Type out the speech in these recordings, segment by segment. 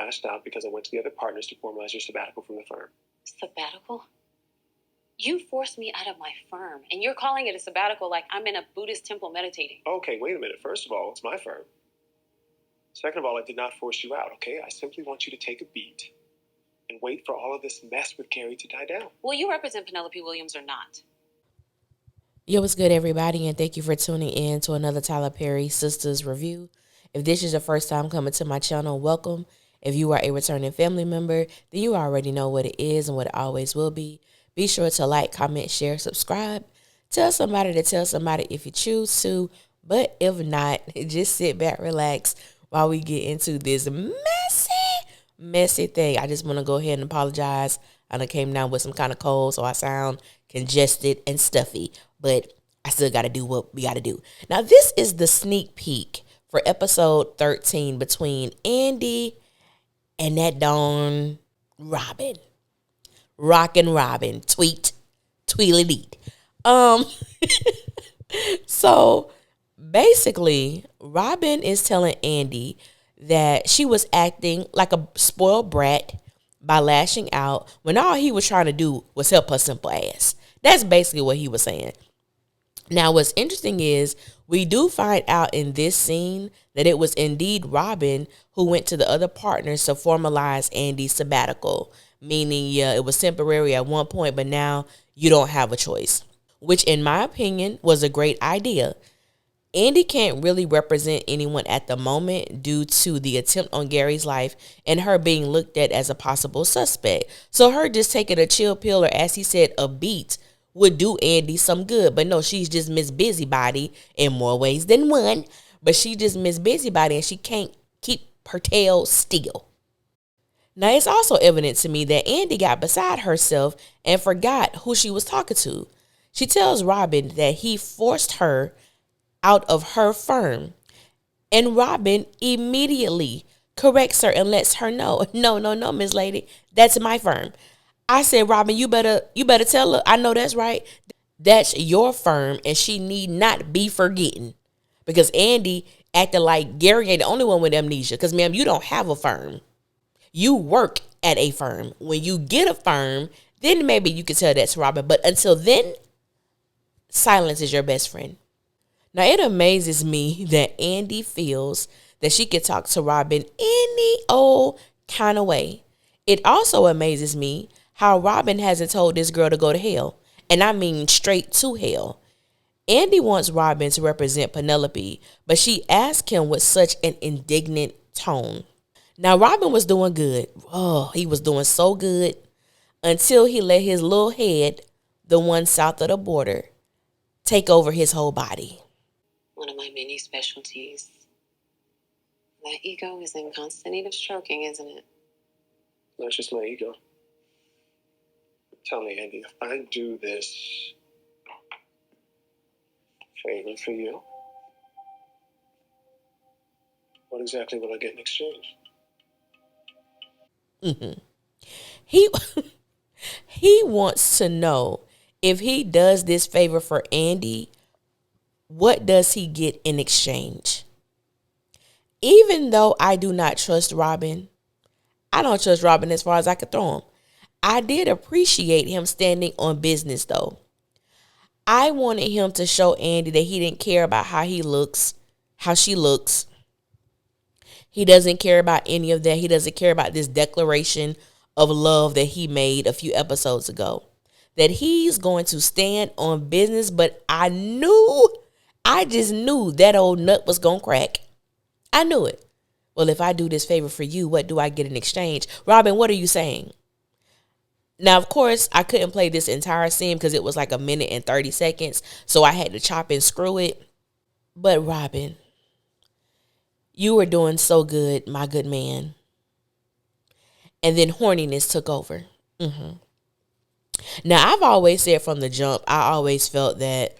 crashed out because I went to the other partners to formalize your sabbatical from the firm. Sabbatical? You forced me out of my firm, and you're calling it a sabbatical like I'm in a Buddhist temple meditating. Okay, wait a minute. First of all, it's my firm. Second of all, I did not force you out, okay? I simply want you to take a beat and wait for all of this mess with Gary to die down. Will you represent Penelope Williams or not? Yo, what's good, everybody, and thank you for tuning in to another Tyler Perry Sistas review. If this is your first time coming to my channel, welcome. If you are a returning family member, then you already know what it is and what it always will be. Be sure to like, comment, share, subscribe. Tell somebody to tell somebody if you choose to, but if not, just sit back, relax while we get into this messy thing. I just want to go ahead and apologize. I done came down with some kind of cold, so I sound congested and stuffy, but I still got to do what we got to do. Now, this is the sneak peek for episode 13 between Andi and that darn Robin. Rockin' Robin. Tweedledee. So, basically, Robin is telling Andi that she was acting like a spoiled brat by lashing out when all he was trying to do was help her simple ass. That's basically what he was saying. Now, what's interesting is we do find out in this scene that it was indeed Robin who went to the other partners to formalize Andi's sabbatical, meaning, yeah, it was temporary at one point, but now you don't have a choice, which in my opinion was a great idea. Andi can't really represent anyone at the moment due to the attempt on Gary's life and her being looked at as a possible suspect. So her just taking a chill pill, or as he said, a beat, would do Andi some good. But no, she's just Miss Busybody in more ways than one. But she just Miss Busybody and she can't keep her tail still. Now, it's also evident to me that Andi got beside herself and forgot who she was talking to. She tells Robin that he forced her out of her firm, and Robin immediately corrects her and lets her know, no, Miss Lady, that's my firm. I said, Robin, you better tell her, I know that's right. That's your firm, and she need not be forgetting. Because Andi acted like Gary ain't the only one with amnesia. Because, ma'am, you don't have a firm. You work at a firm. When you get a firm, then maybe you can tell that's Robin. But until then, silence is your best friend. Now, it amazes me that Andi feels that she can talk to Robin any old kind of way. It also amazes me how Robin hasn't told this girl to go to hell. And I mean straight to hell. Andi wants Robin to represent Penelope, but she asked him with such an indignant tone. Now, Robin was doing good. Oh, he was doing so good until he let his little head, the one south of the border, take over his whole body. One of my many specialties. That ego is in constant need of stroking, isn't it? That's just my ego. Tell me, Andi, if I do this favor for you, what exactly will I get in exchange? Mm-hmm. He wants to know if he does this favor for Andi, what does he get in exchange? Even though I do not trust Robin, I don't trust Robin as far as I could throw him. I did appreciate him standing on business, though. I wanted him to show Andi that he didn't care about how he looks, how she looks. He doesn't care about any of that. He doesn't care about this declaration of love that he made a few episodes ago. That he's going to stand on business, but I just knew that old nut was going to crack. I knew it. Well, if I do this favor for you, what do I get in exchange? Robin, what are you saying? Now, of course, I couldn't play this entire scene because it was like 1 minute and 30 seconds. So I had to chop and screw it. But Robin, you were doing so good, my good man. And then horniness took over. Mm-hmm. Now, I've always said from the jump, I always felt that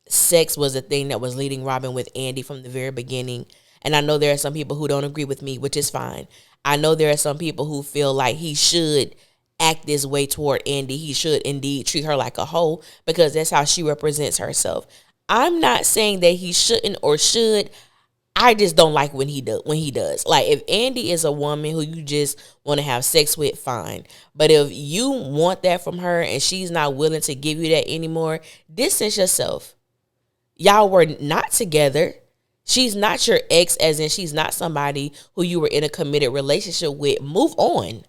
sex was a thing that was leading Robin with Andi from the very beginning. And I know there are some people who don't agree with me, which is fine. I know there are some people who feel like he should act this way toward Andi. He should indeed treat her like a hoe because that's how she represents herself. I'm not saying that he shouldn't or should. I just don't like when he does. Like, if Andi is a woman who you just want to have sex with, fine. But if you want that from her and she's not willing to give you that anymore, distance yourself. Y'all were not together. She's not your ex, as in she's not somebody who you were in a committed relationship with. Move on.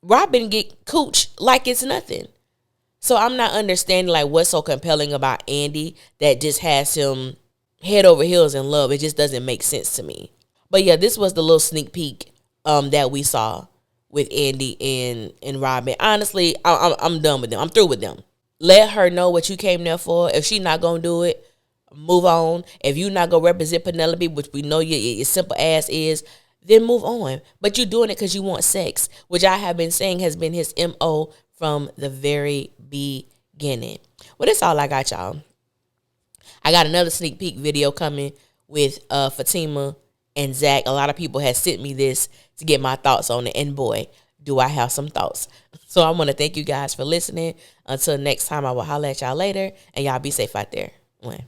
Robin get cooch like it's nothing. So I'm not understanding like what's so compelling about Andi that just has him head over heels in love. It just doesn't make sense to me. But yeah, this was the little sneak peek that we saw with Andi and Robin. Honestly, I'm done with them. I'm through with them. Let her know what you came there for. If she's not gonna do it, move on. If you're not gonna represent Penelope, which we know your simple ass is, then move on. But you're doing it because you want sex, which I have been saying has been his MO from the very beginning. Well, that's all I got, y'all. I got another sneak peek video coming with Fatima and Zach. A lot of people have sent me this to get my thoughts on it. And boy, do I have some thoughts. So I want to thank you guys for listening. Until next time, I will holler at y'all later. And y'all be safe out there. One.